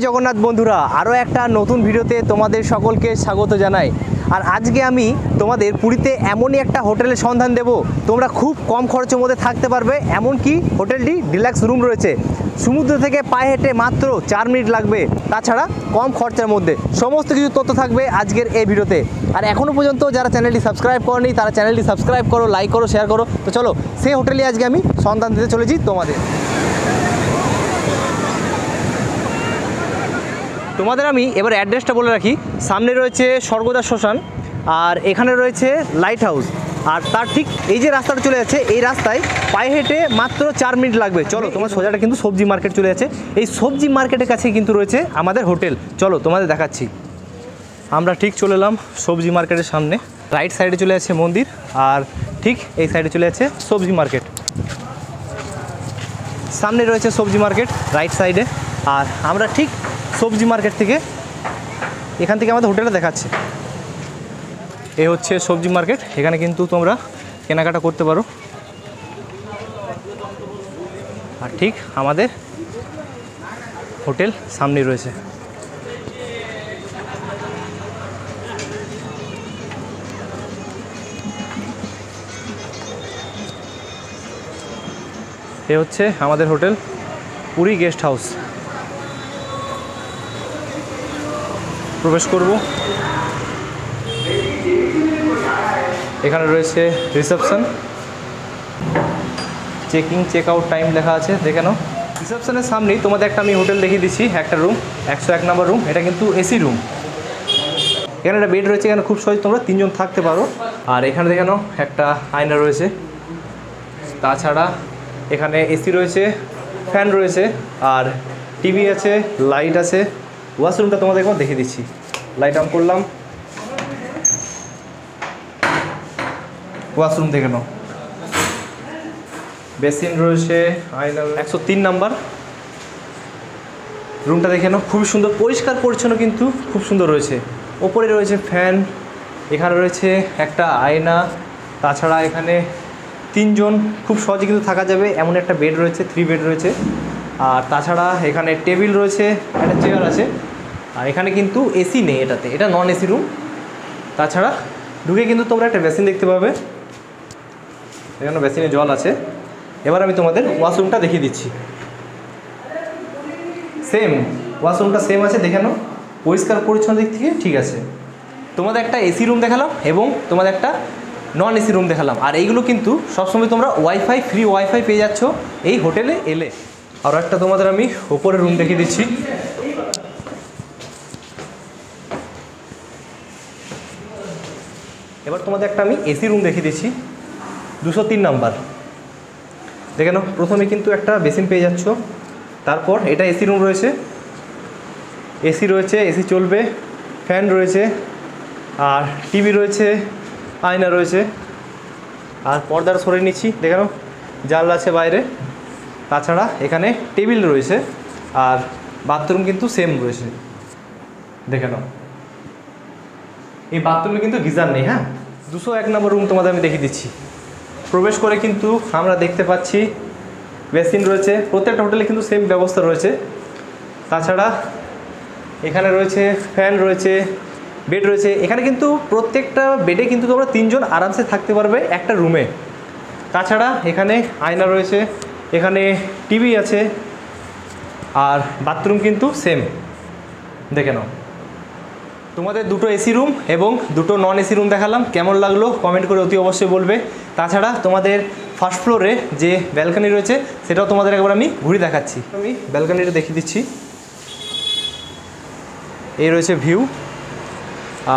জগন্নাথ বন্ধুরা, আরও একটা নতুন ভিডিওতে তোমাদের সকলকে স্বাগত জানাই। আর আজকে আমি তোমাদের পুরীতে এমনই একটা হোটেলের সন্ধান দেব, তোমরা খুব কম খরচের মধ্যে থাকতে পারবে। এমনকি হোটেলটি ডিলাক্স রুম রয়েছে, সমুদ্র থেকে পায়ে হেঁটে মাত্র 4 মিনিট লাগবে, তাছাড়া কম খরচার মধ্যে। সমস্ত কিছু তথ্য থাকবে আজকের এই ভিডিওতে। আর এখনও পর্যন্ত যারা চ্যানেলটি সাবস্ক্রাইব করনি তারা চ্যানেলটি সাবস্ক্রাইব করো, লাইক করো, শেয়ার করো। তো চলো সেই হোটেলে আজকে আমি সন্ধান দিতে চলেছি তোমাদের আমি এবার অ্যাড্রেসটা বলে রাখি। সামনে রয়েছে স্বর্গদ্বার শ্মশান, আর এখানে রয়েছে লাইট হাউস, আর তার ঠিক এই যে রাস্তাটা চলে যাচ্ছে, এই রাস্তায় পায়ে হেঁটে মাত্র 4 মিনিট লাগবে। চলো, তোমার সোজাটা কিন্তু সবজি মার্কেট চলে যাচ্ছে। এই সবজি মার্কেটের কাছে কিন্তু রয়েছে আমাদের হোটেল। চলো তোমাদের দেখাচ্ছি। আমরা ঠিক চলে এলাম সবজি মার্কেটের সামনে। রাইট সাইডে চলে যাচ্ছে মন্দির, আর ঠিক এই সাইডে চলে যাচ্ছে সবজি মার্কেট। সামনে রয়েছে সবজি মার্কেট রাইট সাইডে, আর আমরা ঠিক সবজি মার্কেট থেকে এখান থেকে আমাদের হোটেলটা দেখাচ্ছে। এ হচ্ছে সবজি মার্কেট, এখানে কিন্তু তোমরা কেনাকাটা করতে পারো। আর ঠিক আমাদের হোটেল সামনেই রয়েছে। এ হচ্ছে আমাদের হোটেল পুরী গেস্ট হাউস। প্রবেশ করব। এখানে রয়েছে reception, checking check out time লেখা আছে, দেখে নাও। রিসেপশনের সামনেই তোমাদের একটা আমি হোটেল দেখিয়ে দিচ্ছি, একটা রুম, 101 নম্বর রুম। এটা কিন্তু এসি রুম। এখানে একটা বেড রয়েছে, এখানে খুব সহজ তোমরা 3 জন থাকতে পারো। আর এখানে দেখে নাও একটা আয়না রয়েছে, তাছাড়া এখানে এসি রয়েছে, ফ্যান রয়েছে, আর টিভি আছে, লাইট আছে। ওয়াশরুমটা তোমাদের এখন দেখিয়ে দিচ্ছি। লাইট অন করলাম, ওয়াশরুম দেখে নাও। বেসিন রয়েছে, আয়না। 103 নাম্বার রুমটা দেখে নাও, খুবই সুন্দর, পরিষ্কার পরিচ্ছন্ন, কিন্তু খুব সুন্দর রয়েছে। ওপরে রয়েছে ফ্যান, এখানে রয়েছে একটা আয়না, তাছাড়া এখানে 3 জন খুব সহজে কিন্তু থাকা যাবে এমন একটা বেড রয়েছে, 3 বেড রয়েছে। আর তাছাড়া এখানে টেবিল রয়েছে, একটা চেয়ার আছে। আর এখানে কিন্তু এসি নেই, এটা নন এসি রুম। তাছাড়া ঢুকে কিন্তু তোমরা একটা বেসিন দেখতে পাবে, এখানে বেসিনে জল আছে। এবার আমি তোমাদের ওয়াশরুমটা দেখিয়ে দিচ্ছি। সেম ওয়াশরুমটা সেম আছে, দেখে নাও, পরিষ্কার পরিচ্ছন্ন দিক থেকে ঠিক আছে। তোমাদের একটা এসি রুম দেখালাম এবং তোমাদের একটা নন এসি রুম দেখালাম। আর এইগুলো কিন্তু সবসময় তোমরা ওয়াইফাই, ফ্রি ওয়াইফাই পেয়ে যাচ্ছ এই হোটেলে এলে। আরও একটা তোমাদের আমি ওপরের রুম দেখিয়ে দিচ্ছি। এবার তোমাদের একটা আমি এসি রুম দেখিয়ে দিচ্ছি, 203 নাম্বার। দেখে নাও, প্রথমে কিন্তু একটা বেসিন পেয়ে যাচ্ছ, তারপর এটা এসি রুম রয়েছে, এসি রয়েছে, এসি চলবে, ফ্যান রয়েছে, আর টিভি রয়েছে, আয়না রয়েছে। আর পর্দার সরিয়ে নিচ্ছি, দেখে নাও, জানলা আছে বাইরে। তাছাড়া এখানে টেবিল রয়েছে, আর বাথরুম কিন্তু সেম রয়েছে, দেখে নাও। এই বাথরুমে কিন্তু গিজার নেই। হ্যাঁ, 201 নম্বর রুম তোমাদের আমি দেখিয়ে দিচ্ছি। প্রবেশ করে কিন্তু আমরা দেখতে পাচ্ছি বেসিন রয়েছে, প্রত্যেকটা হোটেলে কিন্তু সেম ব্যবস্থা রয়েছে। তাছাড়া এখানে রয়েছে ফ্যান রয়েছে, বেড রয়েছে। এখানে কিন্তু প্রত্যেকটা বেডে কিন্তু তোমরা 3 জন আরামসে থাকতে পারবে একটা রুমে। তাছাড়া এখানে আয়না রয়েছে, এখানে টিভি আছে, আর বাথরুম কিন্তু সেম, দেখে নাও। তোমাদের 2টো এসি রুম এবং 2টো নন এসি রুম দেখালাম, কেমন লাগলো কমেন্ট করে অতি অবশ্যই বলবে। তাছাড়া তোমাদের ফার্স্ট ফ্লোরে যে ব্যালকনি রয়েছে সেটাও তোমাদের একবার আমি ঘুরে দেখাচ্ছি। আমি ব্যালকনিটা দেখিয়ে দিচ্ছি। এই রয়েছে ভিউ,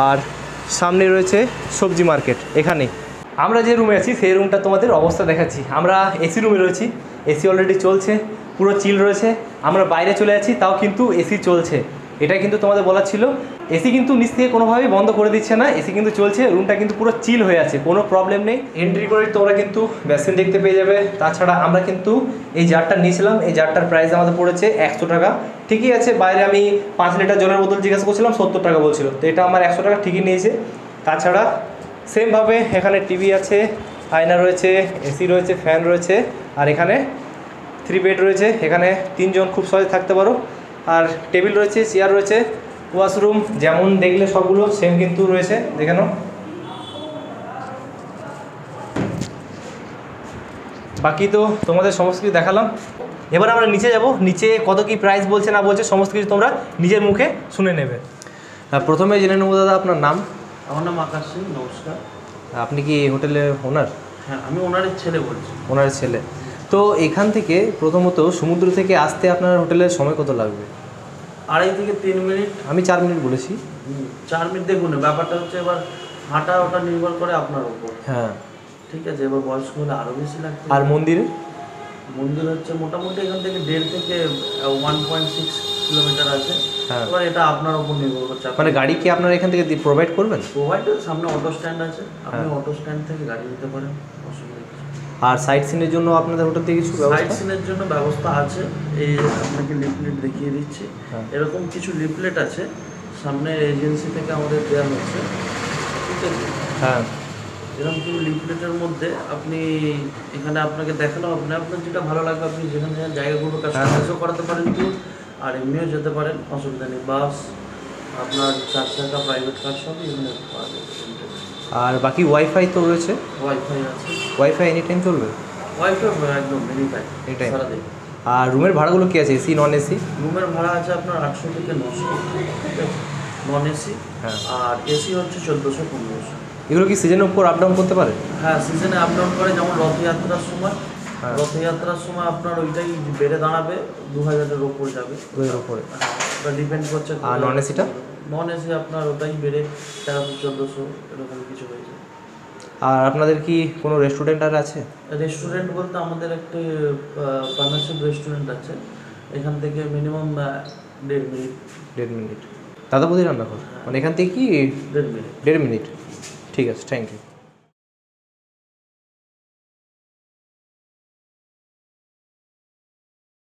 আর সামনে রয়েছে সবজি মার্কেট। এখানে আমরা যে রুমে আছি সেই রুমটা তোমাদের অবস্থা দেখাচ্ছি। আমরা এসি রুমে রয়েছি, এসি অলরেডি চলছে, পুরো চিল রয়েছে। আমরা বাইরে চলে যাচ্ছি, তাও কিন্তু এসি চলছে। এটা কিন্তু তোমাদের বলার ছিল, এসি কিন্তু নিচ থেকে কোনোভাবেই বন্ধ করে দিচ্ছে না, এসি কিন্তু চলছে। রুমটা কিন্তু পুরো চিল হয়ে আছে, কোনো প্রবলেম নেই। এন্ট্রি করে তোমরা কিন্তু বেসিন দেখতে পেয়ে যাবে। তাছাড়া আমরা কিন্তু এই জারটা নিয়েছিলাম, এই জারটার প্রাইস আমাদের পড়েছে 100 টাকা। ঠিকই আছে, বাইরে আমি 5 লিটার জলের বোতল জিজ্ঞাসা করছিলাম, 70 টাকা বলছিল, তো এটা আমার 100 টাকা ঠিকই নিয়েছে। তাছাড়া সেমভাবে এখানে টিভি আছে, আয়না রয়েছে, এসি রয়েছে, ফ্যান রয়েছে, আর এখানে 3 বেড রয়েছে। এখানে 3 জন খুব সহজে থাকতে পারো। আর টেবিল রয়েছে, চেয়ার রয়েছে, ওয়াশরুম যেমন দেখলে সবগুলো সেম কিন্তু রয়েছে, দেখে নাও। বাকি তো তোমাদের সমস্ত কিছু দেখালাম। এবার আমরা নিচে যাব, নিচে কত কি প্রাইস বলছে না বলছে সমস্ত কিছু তোমরা নিজের মুখে শুনে নেবে। প্রথমে জেনে নেবো দাদা আপনার নাম। আমার নাম আকাশ সিং, নমস্কার। আপনি কি এই হোটেলের ওনার? হ্যাঁ, আমি ওনারের ছেলে বলছি। ওনারের ছেলে। তো এখান থেকে প্রথমত সমুদ্র থেকে আসতে আপনার হোটেলের সময় কত লাগবে? 2.5 থেকে 3 মিনিট। আমি 4 মিনিট বলেছি। 4 মিনিট দেখুন, ব্যাপারটা হচ্ছে এবার হাঁটা ওটা নির্ভর করে আপনার উপর। হ্যাঁ, ঠিক আছে, এবার বয়স্ক হলে আরও বেশি লাগবে। আর মন্দিরে? মন্দির হচ্ছে মোটামুটি এখান থেকে 1.5 থেকে 1.6 কিলোমিটার আছে। হ্যাঁ, এবার এটা আপনার উপর নির্ভর করছে। মানে গাড়ি কি আপনারা এখান থেকে প্রোভাইড করবেন? প্রোভাইড, সামনে অটো স্ট্যান্ড আছে, আপনি অটো স্ট্যান্ড থেকে গাড়ি নিতে পারেন, অসুবিধা নেই। আর সাইট সিনের জন্য আপনাদের হোটেল থেকে কিছু সাইট ব্যবস্থা? সিনের জন্য ব্যবস্থা আছে, এই আপনাকে লিফলেট দেখিয়ে দিচ্ছি। এরকম কিছু লিফলেট আছে সামনে এজেন্সি থেকে আমাদের দেওয়া হচ্ছে, ঠিক আছে? হ্যাঁ, এরকম কিছু লিফলেটের মধ্যে আপনি এখানে আপনাকে দেখানো হবে না, আপনার যেটা ভালো লাগবে আপনি যেখানে যেখানে জায়গাগুলো কাস্টমাইজও করাতে পারেন ট্যুর, আর এমনিও যেতে পারেন, অসুবিধা নেই। বাস, আপনার 4 চাকা, প্রাইভেট কার সবই এখানে পাওয়া যাবে। আর বাকি ওয়াইফাই তো রয়েছে? ওয়াইফাই আছে। ওয়াইফাই এনি টাইম চলবে? ওয়াইফাই একদম এনি টাইম, এনি টাইম। সারাদিন। আর রুমের ভাড়াগুলো কি আছে, এসি নন এসি? রুমের ভাড়া আছে আপনার 800 থেকে 900, ঠিক আছে, নন এসি। হ্যাঁ, আর এসি হচ্ছে 1400-1500। এগুলো কি সিজনের উপর আপ ডাউন করতে পারে? হ্যাঁ, সিজনে আপ ডাউন করে, যেমন রথযাত্রার সময়। হ্যাঁ, রথযাত্রার সময় আপনার ওইটাই বেড়ে দাঁড়াবে 2000-এর ওপর যাবে, 2 উপরে। ওটা ডিপেন্ড করছে। আর নন এসিটা? নন এসি আপনার ওটাই বেড়ে 1300-1400 এরকম কিছু হয়ে যায়। আর আপনাদের কি কোনো রেস্টুরেন্ট আর আছে? রেস্টুরেন্ট বলতে আমাদের একটি পার্টনারশিপ রেস্টুরেন্ট আছে, এখান থেকে মিনিমাম 1.5 মিনিট। 1.5 মিনিট দাদাবৌদি রান্নাঘর, মানে এখান থেকে কি 1.5 মিনিট। 1.5 মিনিট? ঠিক আছে, থ্যাংক ইউ।